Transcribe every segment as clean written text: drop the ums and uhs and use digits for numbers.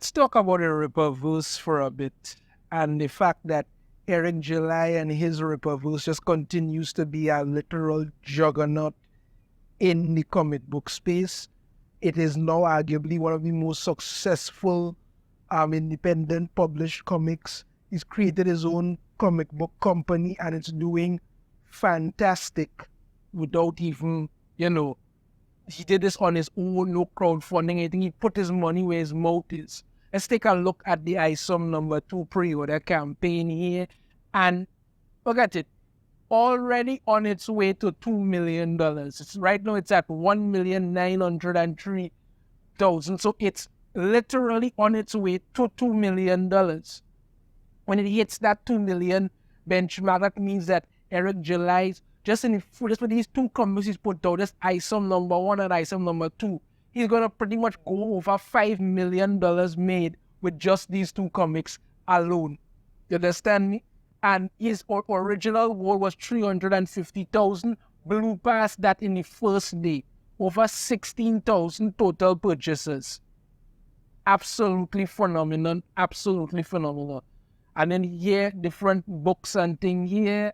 let's talk about the Rippaverse for a bit and the fact that Eric July and his Rippaverse just continues to be a literal juggernaut in the comic book space. It is now arguably one of the most successful independent published comics. He's created his own comic book company and it's doing fantastic without even, he did this on his own, no crowdfunding. I think he put his money where his mouth is. Let's take a look at the Isom No. 2 pre-order campaign here. And look at it. Already on its way to $2 million. Right now it's at 1,903,000. So it's literally on its way to $2 million. When it hits that 2 million benchmark, that means that Eric July, just with these two comics he's put out, this Isom No. 1 and Isom No. 2, he's going to pretty much go over $5 million made with just these two comics alone. You understand me? And his original goal was 350,000, blew past that in the first day. Over 16,000 total purchases. Absolutely phenomenal, absolutely phenomenal. And then here, different books and things here,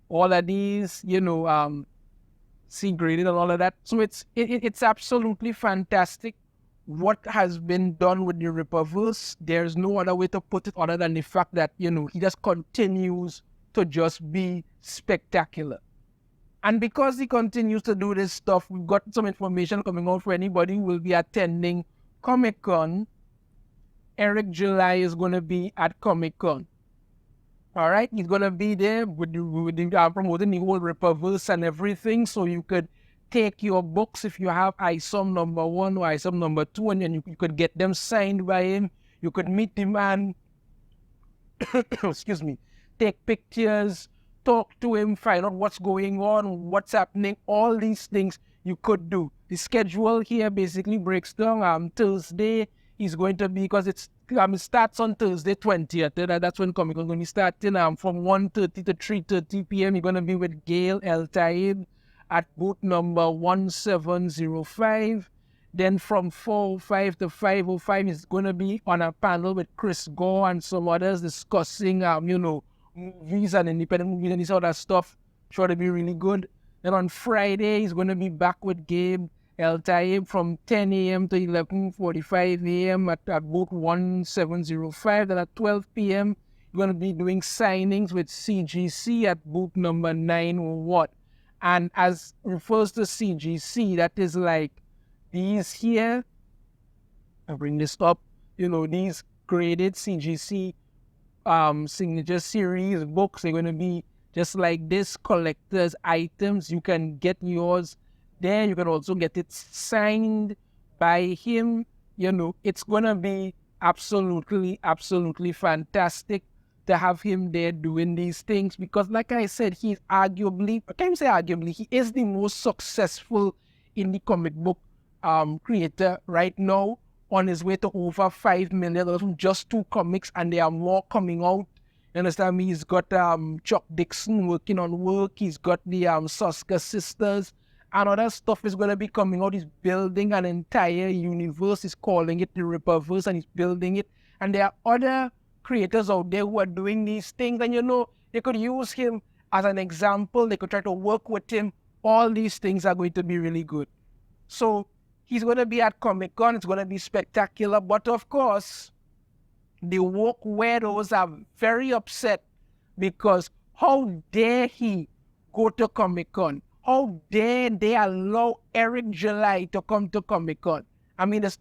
all of these, C graded and all of that. So it's absolutely fantastic what has been done with the Rippaverse. There's no other way to put it other than the fact that, he just continues to just be spectacular. And because he continues to do this stuff, we've got some information coming out for anybody who will be attending Comic-Con. Eric July is going to be at Comic-Con. All right, he's going to be there with promoting the whole Rippaverse and everything, so you could take your books if you have Isom No. 1 or Isom No. 2, and then you could get them signed by him. You could meet the man, excuse me, take pictures, talk to him, find out what's going on, what's happening, all these things you could do. The schedule here basically breaks down. Thursday is going to be, because it starts on Thursday 20th. That's when Comic-Con is going to be starting from 1:30 to 3:30 p.m. You're going to be with Gail El Taib at booth number 1705. Then from 4:05 to 5:05 is going to be on a panel with Chris Gore and some others discussing, movies and independent movies and this other stuff. Sure to be really good. Then on Friday, he's going to be back with Gabe El Taib from 10 a.m. to 11:45 a.m. at booth 1705. Then at 12 p.m., you're going to be doing signings with CGC at booth number 901. And as refers to CGC, that is like these here. I'll bring this up. These graded CGC signature series books are going to be just like this, collector's items. You can get yours there. You can also get it signed by him. It's going to be absolutely, absolutely fantastic to have him there doing these things, because like I said, he's arguably, I can't say arguably, he is the most successful indie comic book creator right now, on his way to over $5 million from just two comics, and there are more coming out. You understand me? He's got Chuck Dixon working on work. He's got the Soska sisters, and other stuff is going to be coming out. He's building an entire universe. He's calling it the Rippaverse, and he's building it. And there are other creators out there who are doing these things, and they could use him as an example. They could try to work with him. All these things are going to be really good. So he's going to be at Comic-Con. It's going to be spectacular. But of course, the woke weirdos are very upset, because how dare he go to Comic-Con? How dare they allow Eric July to come to Comic-Con? I mean, let's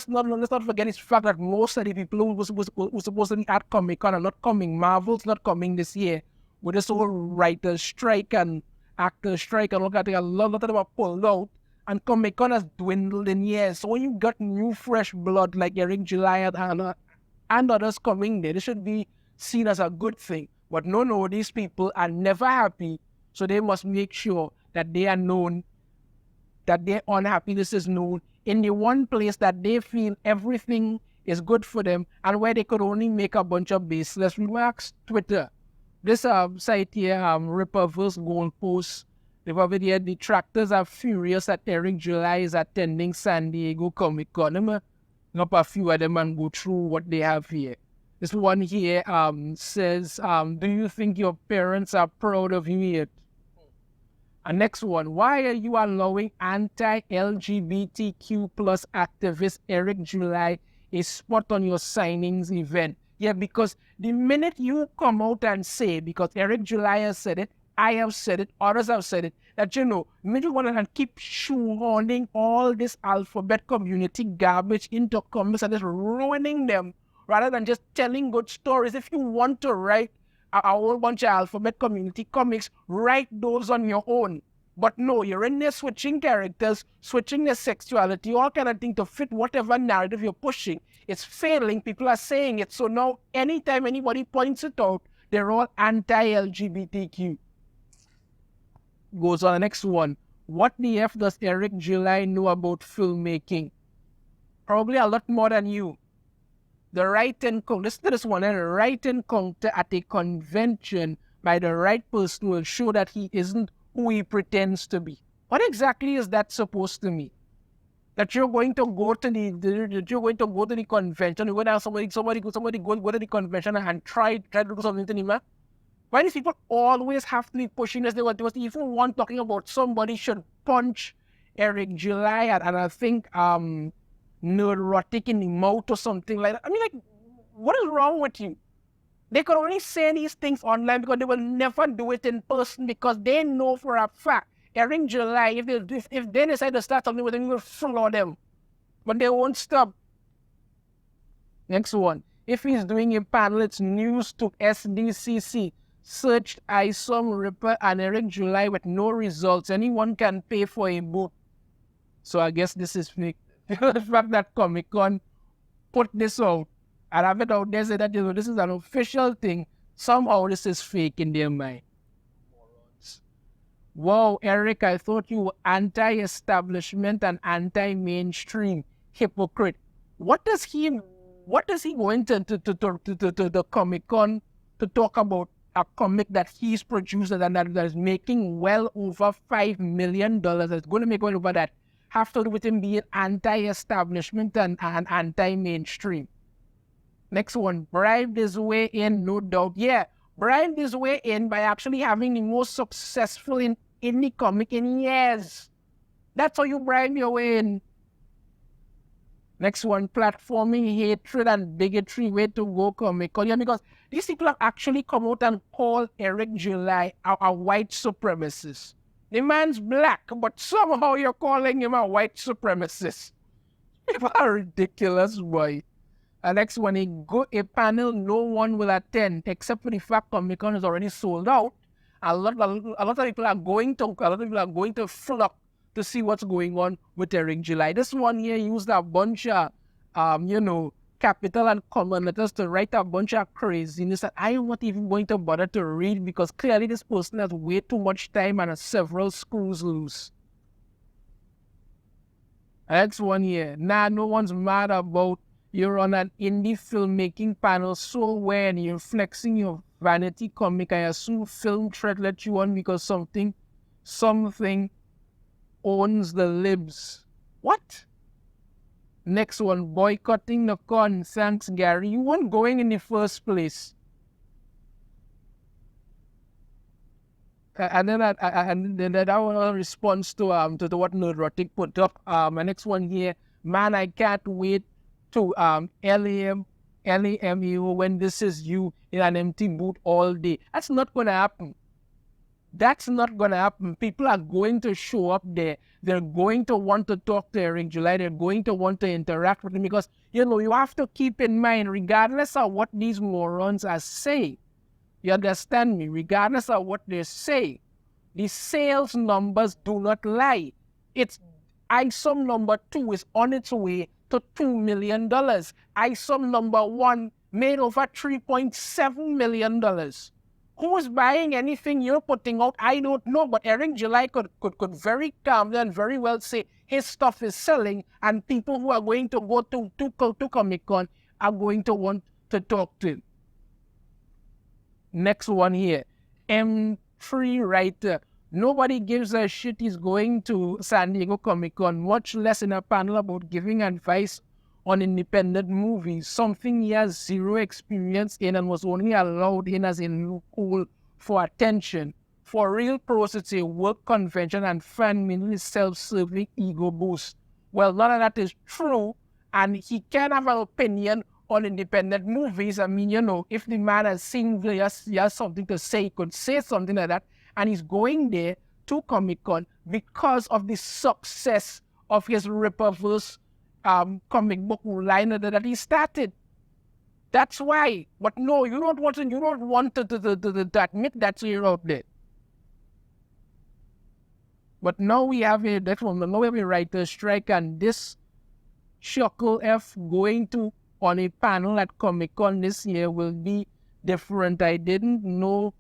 not forget this fact that most of the people who were supposed to be at Comic-Con are not coming. Marvel's not coming this year with this whole writer's strike and actor's strike and all that. A lot of them are pulled out, and Comic-Con has dwindled in years. So when you got new fresh blood like Eric July and others coming there, they should be seen as a good thing. But no, these people are never happy, so they must make sure that they are known, that their unhappiness is known in the one place that they feel everything is good for them, and where they could only make a bunch of baseless remarks. Twitter. This site here, Rippaverse Gold Post, they've over there, detractors are furious that Eric July is attending San Diego Comic-Con. up a few of them and go through what they have here. This one here says, do you think your parents are proud of you yet? And next one, why are you allowing anti-LGBTQ plus activist Eric July a spot on your signings event? Yeah, because the minute you come out and say, because Eric July has said it, I have said it, others have said it, that the minute you want to keep shoehorning all this alphabet community garbage into comics and just ruining them, rather than just telling good stories. If you want to write a whole bunch of alphabet community comics, write those on your own. But no, you're in there switching characters, switching their sexuality, all kind of thing to fit whatever narrative you're pushing. It's failing. People are saying it. So now anytime anybody points it out, they're all anti-LGBTQ. Goes on the next one. What the F does Eric July know about filmmaking? Probably a lot more than you. The right encounter, listen to this one, a right encounter at a convention by the right person will show that he isn't who he pretends to be. What exactly is that supposed to mean? That you're going to go to the convention, you're going to have somebody go to the convention and try to do something to him. Why do people always have to be pushing this? There was even one talking about somebody should punch Eric July and I think neurotic in the mouth or something like that. I mean, like, what is wrong with you? They could only say these things online because they will never do it in person because they know for a fact Eric July, if they decide to start something with them, you will floor them. But they won't stop. Next one. If he's doing a panel, it's news to SDCC. Searched Isom, Ripper, and Eric July with no results. Anyone can pay for a booth. So I guess this is fake. The fact that Comic-Con put this out and have it out there say that this is an official thing, somehow this is fake in their mind. Wow, Eric, I thought you were anti-establishment and anti-mainstream. Hypocrite. What does he go into the Comic-Con to talk about? A comic that he's produced and that is making well over $5 million. That's going to make well over that. Have to do with him being anti-establishment and anti-mainstream. Next one, bribed his way in, no doubt. Yeah, bribed his way in by actually having the most successful indie comic in years. That's how you bribe your way in. Next one, platforming hatred and bigotry, way to go Comic-Con. Yeah, because these people have actually come out and called Eric July a white supremacist. The man's black, but somehow you're calling him a white supremacist. People are ridiculous, boy. And next one, a panel no one will attend, except for the fact Comic-Con is already sold out. A lot of people are going to flock to see what's going on with Eric July. This one here used a bunch of, capital and common letters to write a bunch of craziness that I am not even going to bother to read because clearly this person has way too much time and has several screws loose. Next one here. Nah, no one's mad about you're on an indie filmmaking panel, so when you're flexing your vanity comic, I assume Film Thread let you on because something owns the libs. What? Next one, boycotting the con. Thanks, Gary. You weren't going in the first place. And then that was a response to what Neurotic put up. My next one here, man, I can't wait to LAMU when this is you in an empty booth all day. That's not going to happen. That's not going to happen. People are going to show up there. They're going to want to talk to Eric July. They're going to want to interact with him because, you have to keep in mind, regardless of what these morons are saying, you understand me? Regardless of what they say, the sales numbers do not lie. It's Isom number 2 is on its way to $2 million. Isom number 1 made over $3.7 million. Who's buying anything you're putting out? I don't know, but Eric July could very calmly and very well say his stuff is selling and people who are going to go to Comic-Con are going to want to talk to him. Next one here, M3 writer. Nobody gives a shit he's going to San Diego Comic-Con, much less in a panel about giving advice on independent movies, something he has zero experience in and was only allowed in as a loophole for attention. For real pros, it's a work convention and fan mainly self-serving ego boost. Well, none of that is true, and he can have an opinion on independent movies. I mean, if the man has seen, he has something to say, he could say something like that, and he's going there to Comic-Con because of the success of his Rippaverse comic book line that he started. That's why. But no, you don't want to admit that, so you're out there. But now we have a writer's strike, and this Chuckle F going to on a panel at Comic-Con this year will be different. I didn't know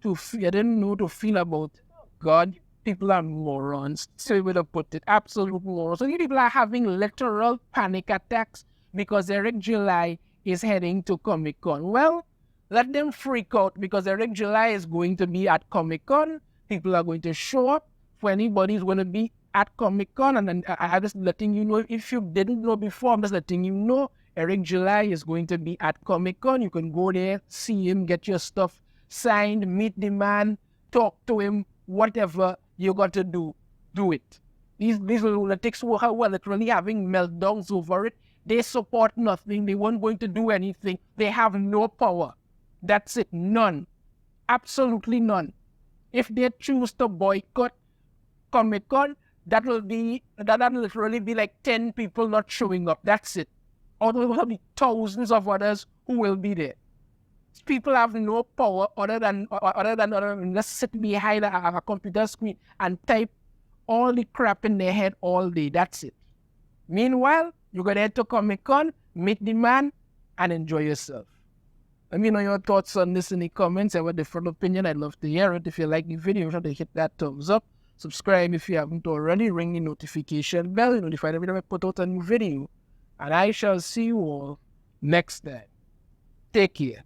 to feel about it. God, people are morons. So we would have put it, absolute morons. So people are having literal panic attacks because Eric July is heading to Comic-Con. Well, let them freak out because Eric July is going to be at Comic-Con. People are going to show up. For anybody who's going to be at Comic-Con, and I'm just letting you know, if you didn't know before, I'm just letting you know, Eric July is going to be at Comic-Con. You can go there, see him, get your stuff signed, meet the man, talk to him, whatever you got to do, do it. These lunatics who are literally having meltdowns over it, they support nothing. They weren't going to do anything. They have no power. That's it. None. Absolutely none. If they choose to boycott Comic-Con, that'll literally be like 10 people not showing up. That's it. Or there will be thousands of others who will be there. People have no power other than just sit behind a computer screen and type all the crap in their head all day. That's it. Meanwhile, you gotta head to Comic-Con, meet the man, and enjoy yourself. Let me know your thoughts on this in the comments. I have a different opinion. I'd love to hear it. If you like the video, try to hit that thumbs up. Subscribe if you haven't already. Ring the notification bell. You'll notify every time I put out a new video. And I shall see you all next time. Take care.